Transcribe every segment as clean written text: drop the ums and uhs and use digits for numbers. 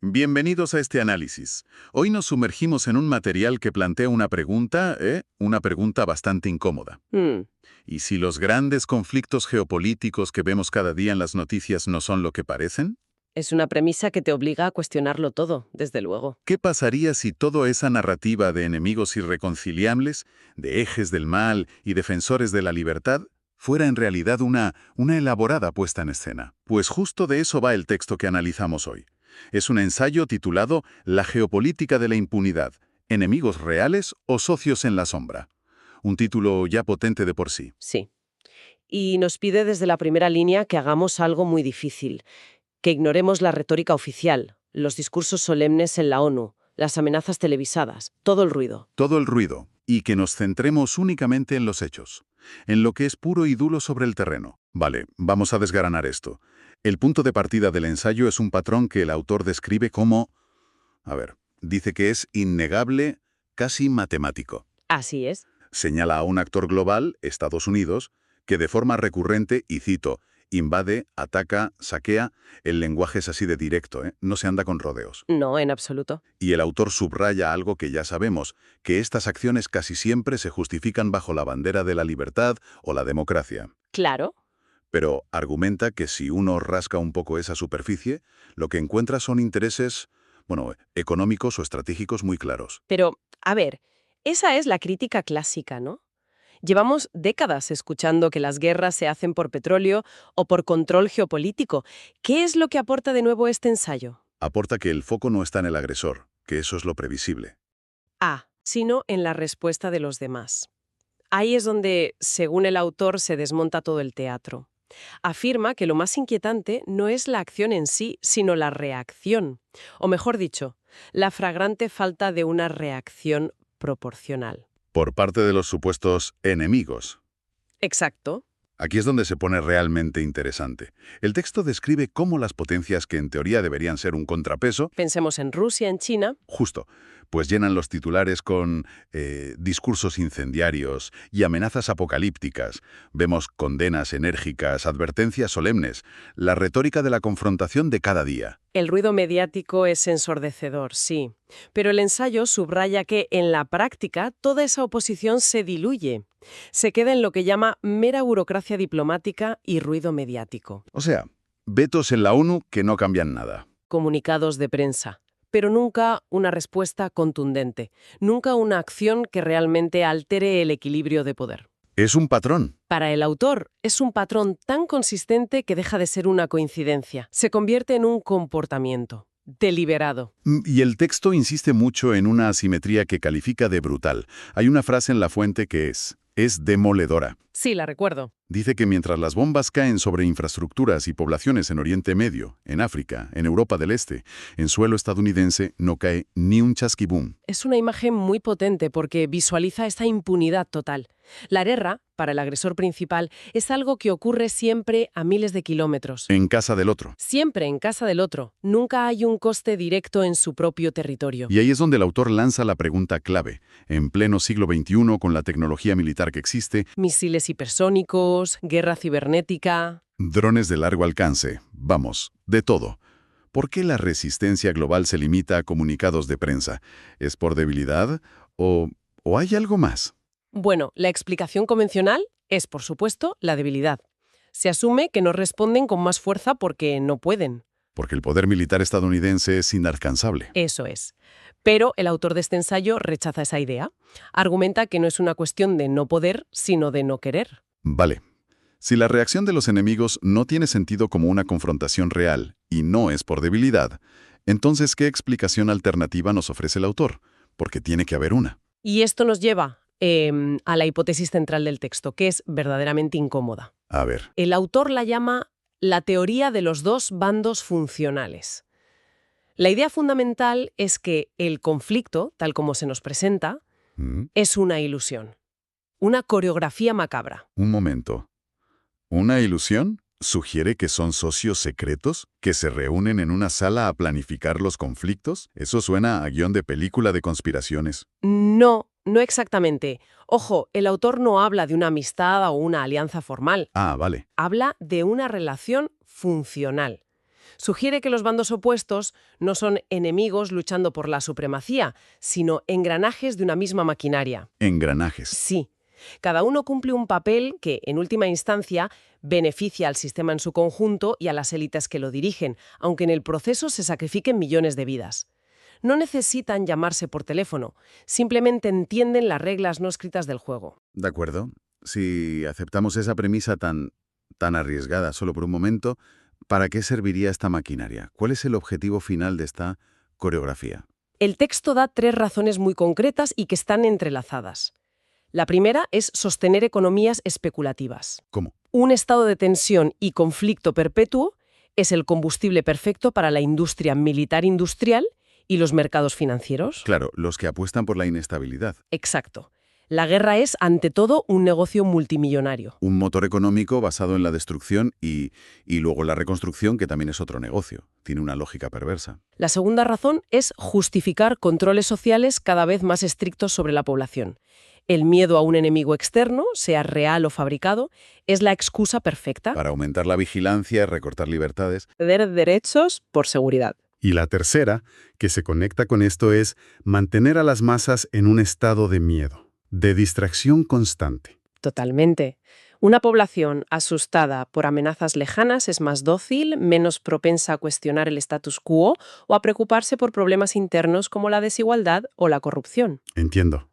Bienvenidos a este análisis. Hoy nos sumergimos en un material que plantea una pregunta, una pregunta bastante incómoda. Mm, ¿Y si los grandes conflictos geopolíticos que vemos cada día en las noticias no son lo que parecen? es una premisa que te obliga a cuestionarlo todo, desde luego. ¿Qué pasaría si toda esa narrativa de enemigos irreconciliables, de ejes del mal y defensores de la libertad, fuera en realidad una elaborada puesta en escena? Pues justo de eso va el texto que analizamos hoy. Es un ensayo titulado La geopolítica de la impunidad, enemigos reales o socios en la sombra. Un título ya potente de por sí. Sí. Y nos pide desde la primera línea que hagamos algo muy difícil, que ignoremos la retórica oficial, los discursos solemnes en la ONU, las amenazas televisadas, todo el ruido. Todo el ruido, y que nos centremos únicamente en los hechos, en lo que es puro y duro sobre el terreno. Vale, vamos a desgranar esto. El punto de partida del ensayo es un patrón que el autor describe como... dice que es innegable, casi matemático. Así es. Señala a un actor global, Estados Unidos, que de forma recurrente, y cito, invade, ataca, saquea, el lenguaje es así de directo, no se anda con rodeos. No, en absoluto. Y el autor subraya algo que ya sabemos, que estas acciones casi siempre se justifican bajo la bandera de la libertad o la democracia. Claro. Pero argumenta que si uno rasca un poco esa superficie, lo que encuentra son intereses, económicos o estratégicos muy claros. Pero, a ver, esa es la crítica clásica, ¿no? Llevamos décadas escuchando que las guerras se hacen por petróleo o por control geopolítico. ¿Qué es lo que aporta de nuevo este ensayo? Aporta que el foco no está en el agresor, que eso es lo previsible. Sino en la respuesta de los demás. Ahí es donde, según el autor, se desmonta todo el teatro. Afirma que lo más inquietante no es la acción en sí, sino la reacción. O mejor dicho, la flagrante falta de una reacción proporcional. Por parte de los supuestos enemigos. Exacto. Aquí es donde se pone realmente interesante. El texto describe cómo las potencias que en teoría deberían ser un contrapeso, Pensemos en Rusia, en China. justo, pues llenan los titulares con discursos incendiarios y amenazas apocalípticas. Vemos condenas enérgicas, advertencias solemnes, la retórica de la confrontación de cada día. El ruido mediático es ensordecedor, sí. Pero el ensayo subraya que, en la práctica, toda esa oposición se diluye. Se queda en lo que llama mera burocracia diplomática y ruido mediático. O sea, vetos en la ONU que no cambian nada. Comunicados de prensa. Pero nunca una respuesta contundente. Nunca una acción que realmente altere el equilibrio de poder. Es un patrón. Para el autor, es un patrón tan consistente que deja de ser una coincidencia. Se convierte en un comportamiento deliberado. Y el texto insiste mucho en una asimetría que califica de brutal. Hay una frase en la fuente que es demoledora. Sí, la recuerdo. Dice que mientras las bombas caen sobre infraestructuras y poblaciones en Oriente Medio, en África, en Europa del Este, en suelo estadounidense no cae ni un chasquibum. Es una imagen muy potente porque visualiza esta impunidad total. La guerra, para el agresor principal, es algo que ocurre siempre a miles de kilómetros. En casa del otro. Siempre en casa del otro. Nunca hay un coste directo en su propio territorio. Y ahí es donde el autor lanza la pregunta clave. En pleno siglo XXI, con la tecnología militar que existe, Misiles hipersónicos, guerra cibernética. drones de largo alcance, vamos, de todo. ¿Por qué la resistencia global se limita a comunicados de prensa? ¿Es por debilidad o hay algo más? Bueno, la explicación convencional es, por supuesto, la debilidad. Se asume que no responden con más fuerza porque no pueden. Porque el poder militar estadounidense es inalcanzable. Eso es. Pero el autor de este ensayo rechaza esa idea. Argumenta que no es una cuestión de no poder, sino de no querer. Vale. Si la reacción de los enemigos no tiene sentido como una confrontación real y no es por debilidad, entonces, ¿qué explicación alternativa nos ofrece el autor? Porque tiene que haber una. Y esto nos lleva a la hipótesis central del texto, que es verdaderamente incómoda. A ver. El autor la llama la teoría de los dos bandos funcionales. La idea fundamental es que el conflicto, tal como se nos presenta, es una ilusión, una coreografía macabra. Un momento. ¿Una ilusión? ¿Sugiere que son socios secretos que se reúnen en una sala a planificar los conflictos? Eso suena a guión de película de conspiraciones. No, no exactamente. Ojo, el autor no habla de una amistad o una alianza formal. Ah, vale. Habla de una relación funcional. Sugiere que los bandos opuestos no son enemigos luchando por la supremacía, sino engranajes de una misma maquinaria. Engranajes. Sí, cada uno cumple un papel que, en última instancia, beneficia al sistema en su conjunto y a las élites que lo dirigen, aunque en el proceso se sacrifiquen millones de vidas. No necesitan llamarse por teléfono, simplemente entienden las reglas no escritas del juego. De acuerdo. Si aceptamos esa premisa tan arriesgada solo por un momento, ¿para qué serviría esta maquinaria? ¿Cuál es el objetivo final de esta coreografía? El texto da 3 razones muy concretas y que están entrelazadas. La primera es sostener economías especulativas. ¿Cómo? Un estado de tensión y conflicto perpetuo es el combustible perfecto para la industria militar industrial y los mercados financieros. Claro, los que apuestan por la inestabilidad. Exacto. La guerra es, ante todo, un negocio multimillonario. Un motor económico basado en la destrucción y luego la reconstrucción, que también es otro negocio. Tiene una lógica perversa. La segunda razón es justificar controles sociales cada vez más estrictos sobre la población. El miedo a un enemigo externo, sea real o fabricado, es la excusa perfecta. Para aumentar la vigilancia y recortar libertades. Ceder derechos por seguridad. Y la tercera, que se conecta con esto, es mantener a las masas en un estado de miedo, de distracción constante. Totalmente. Una población asustada por amenazas lejanas es más dócil, menos propensa a cuestionar el status quo o a preocuparse por problemas internos como la desigualdad o la corrupción. Entiendo.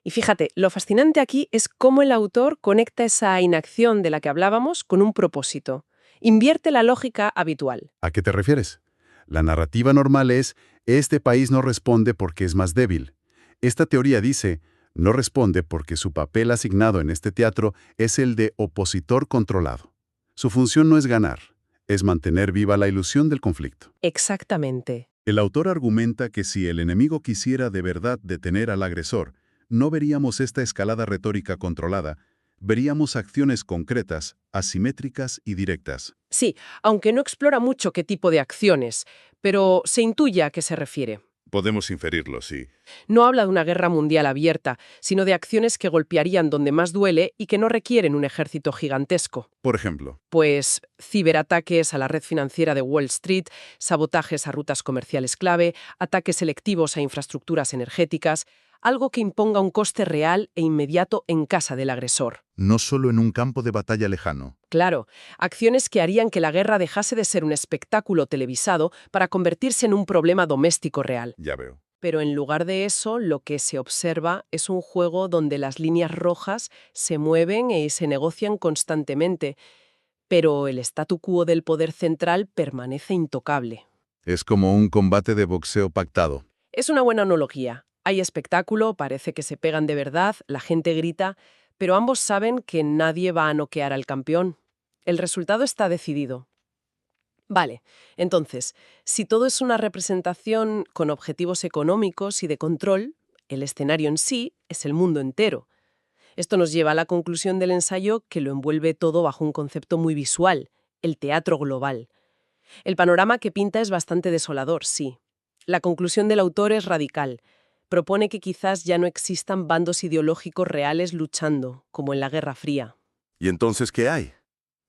Y fíjate, lo fascinante aquí es cómo el autor conecta esa inacción de la que hablábamos con un propósito. Invierte la lógica habitual. ¿A qué te refieres? La narrativa normal es, este país no responde porque es más débil. Esta teoría dice, no responde porque su papel asignado en este teatro es el de opositor controlado. Su función no es ganar, es mantener viva la ilusión del conflicto. Exactamente. El autor argumenta que si el enemigo quisiera de verdad detener al agresor, no veríamos esta escalada retórica controlada, veríamos acciones concretas, asimétricas y directas. Sí, aunque no explora mucho qué tipo de acciones, pero se intuye a qué se refiere. Podemos inferirlo, sí. No habla de una guerra mundial abierta, sino de acciones que golpearían donde más duele y que no requieren un ejército gigantesco. Por ejemplo, Pues ciberataques a la red financiera de Wall Street, sabotajes a rutas comerciales clave, ataques selectivos a infraestructuras energéticas, algo que imponga un coste real e inmediato en casa del agresor. no solo en un campo de batalla lejano. Claro, acciones que harían que la guerra dejase de ser un espectáculo televisado para convertirse en un problema doméstico real. Ya veo. Pero en lugar de eso, lo que se observa es un juego donde las líneas rojas se mueven y se negocian constantemente, pero el statu quo del poder central permanece intocable. Es como un combate de boxeo pactado. Es una buena analogía. Hay espectáculo, parece que se pegan de verdad, la gente grita, pero ambos saben que nadie va a noquear al campeón. El resultado está decidido. Vale, entonces, si todo es una representación con objetivos económicos y de control, el escenario en sí es el mundo entero. Esto nos lleva a la conclusión del ensayo que lo envuelve todo bajo un concepto muy visual, el teatro global. El panorama que pinta es bastante desolador, sí. La conclusión del autor es radical. Propone que quizás ya no existan bandos ideológicos reales luchando, como en la Guerra Fría. ¿Y entonces qué hay?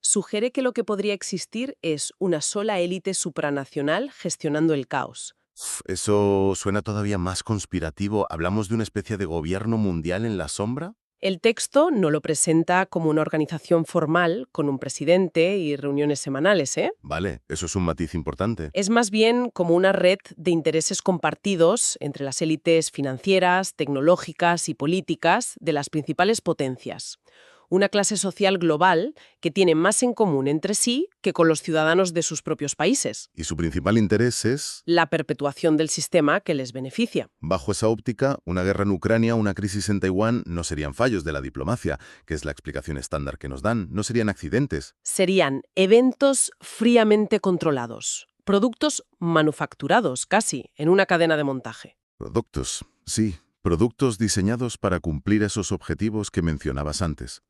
Sugiere que lo que podría existir es una sola élite supranacional gestionando el caos. Eso suena todavía más conspirativo. ¿Hablamos de una especie de gobierno mundial en la sombra? El texto no lo presenta como una organización formal, con un presidente y reuniones semanales, ¿eh? Vale, eso es un matiz importante. Es más bien como una red de intereses compartidos entre las élites financieras, tecnológicas y políticas de las principales potencias. Una clase social global que tiene más en común entre sí que con los ciudadanos de sus propios países. Y su principal interés es, La perpetuación del sistema que les beneficia. bajo esa óptica, una guerra en Ucrania, una crisis en Taiwán no serían fallos de la diplomacia, que es la explicación estándar que nos dan, no serían accidentes. Serían eventos fríamente controlados, productos manufacturados casi en una cadena de montaje. Productos, sí, productos diseñados para cumplir esos objetivos que mencionabas antes.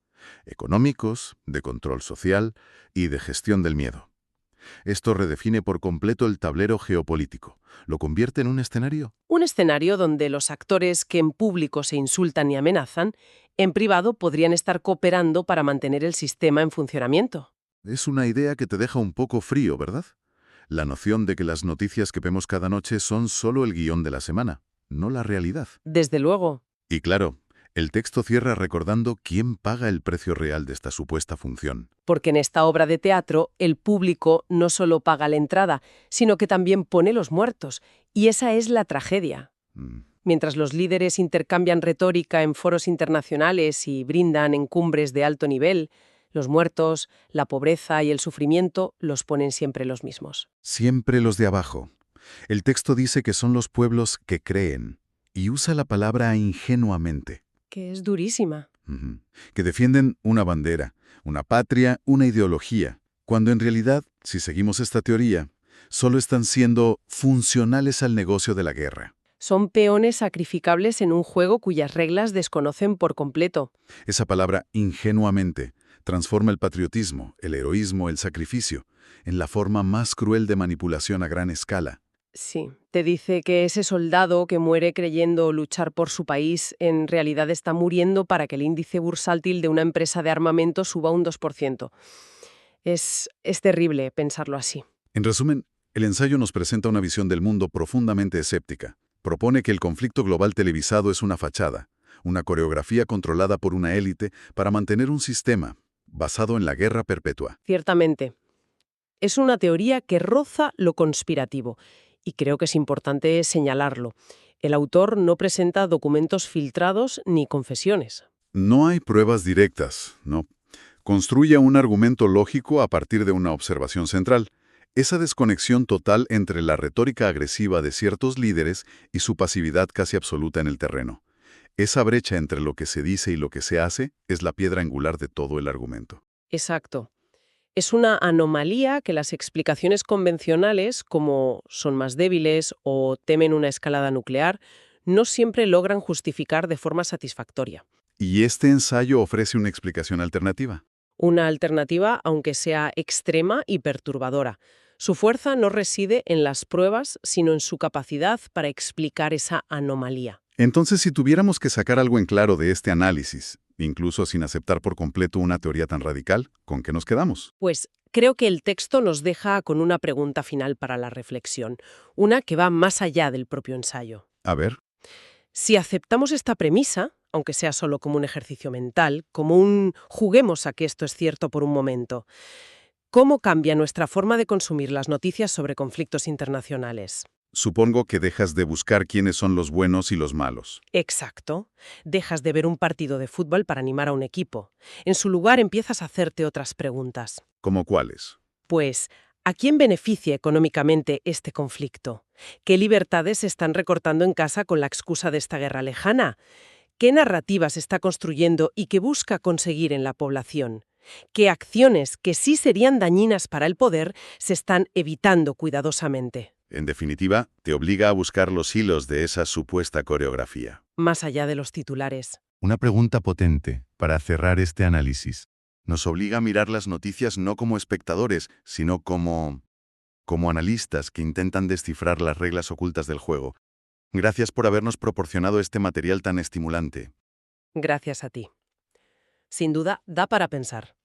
Económicos, de control social y de gestión del miedo. Esto redefine por completo el tablero geopolítico. ¿Lo convierte en un escenario? Un escenario donde los actores que en público se insultan y amenazan, en privado podrían estar cooperando para mantener el sistema en funcionamiento. Es una idea que te deja un poco frío, ¿verdad? La noción de que las noticias que vemos cada noche son solo el guión de la semana, no la realidad. Desde luego. Y claro, el texto cierra recordando quién paga el precio real de esta supuesta función. Porque en esta obra de teatro el público no solo paga la entrada, sino que también pone los muertos. Y esa es la tragedia. Mientras los líderes intercambian retórica en foros internacionales y brindan en cumbres de alto nivel, los muertos, la pobreza y el sufrimiento los ponen siempre los mismos. Siempre los de abajo. El texto dice que son los pueblos que creen, y usa la palabra ingenuamente. Que es durísima. Que defienden una bandera, una patria, una ideología, cuando en realidad, si seguimos esta teoría, solo están siendo funcionales al negocio de la guerra. Son peones sacrificables en un juego cuyas reglas desconocen por completo. Esa palabra ingenuamente transforma el patriotismo, el heroísmo, el sacrificio, en la forma más cruel de manipulación a gran escala. Sí, te dice que ese soldado que muere creyendo luchar por su país en realidad está muriendo para que el índice bursátil de una empresa de armamento suba un 2%. Es terrible pensarlo así. En resumen, el ensayo nos presenta una visión del mundo profundamente escéptica. Propone que el conflicto global televisado es una fachada, una coreografía controlada por una élite para mantener un sistema basado en la guerra perpetua. Ciertamente. Es una teoría que roza lo conspirativo. Y creo que es importante señalarlo. El autor no presenta documentos filtrados ni confesiones. No hay pruebas directas, ¿no? Construye un argumento lógico a partir de una observación central. Esa desconexión total entre la retórica agresiva de ciertos líderes y su pasividad casi absoluta en el terreno. Esa brecha entre lo que se dice y lo que se hace es la piedra angular de todo el argumento. Exacto. Es una anomalía que las explicaciones convencionales, como son más débiles o temen una escalada nuclear, no siempre logran justificar de forma satisfactoria. Y este ensayo ofrece una explicación alternativa. Una alternativa, aunque sea extrema y perturbadora. Su fuerza no reside en las pruebas, sino en su capacidad para explicar esa anomalía. Entonces, si tuviéramos que sacar algo en claro de este análisis, incluso sin aceptar por completo una teoría tan radical, ¿con qué nos quedamos? Pues creo que el texto nos deja con una pregunta final para la reflexión, una que va más allá del propio ensayo. A ver. Si aceptamos esta premisa, aunque sea solo como un ejercicio mental, como un juguemos a que esto es cierto por un momento, ¿cómo cambia nuestra forma de consumir las noticias sobre conflictos internacionales? Supongo que dejas de buscar quiénes son los buenos y los malos. Exacto. Dejas de ver un partido de fútbol para animar a un equipo. En su lugar empiezas a hacerte otras preguntas. ¿Cómo cuáles? Pues, ¿a quién beneficia económicamente este conflicto? ¿Qué libertades se están recortando en casa con la excusa de esta guerra lejana? ¿Qué narrativa se está construyendo y qué busca conseguir en la población? ¿Qué acciones que sí serían dañinas para el poder se están evitando cuidadosamente? En definitiva, te obliga a buscar los hilos de esa supuesta coreografía. Más allá de los titulares. Una pregunta potente para cerrar este análisis. Nos obliga a mirar las noticias no como espectadores, sino como analistas que intentan descifrar las reglas ocultas del juego. Gracias por habernos proporcionado este material tan estimulante. Gracias a ti. Sin duda, da para pensar.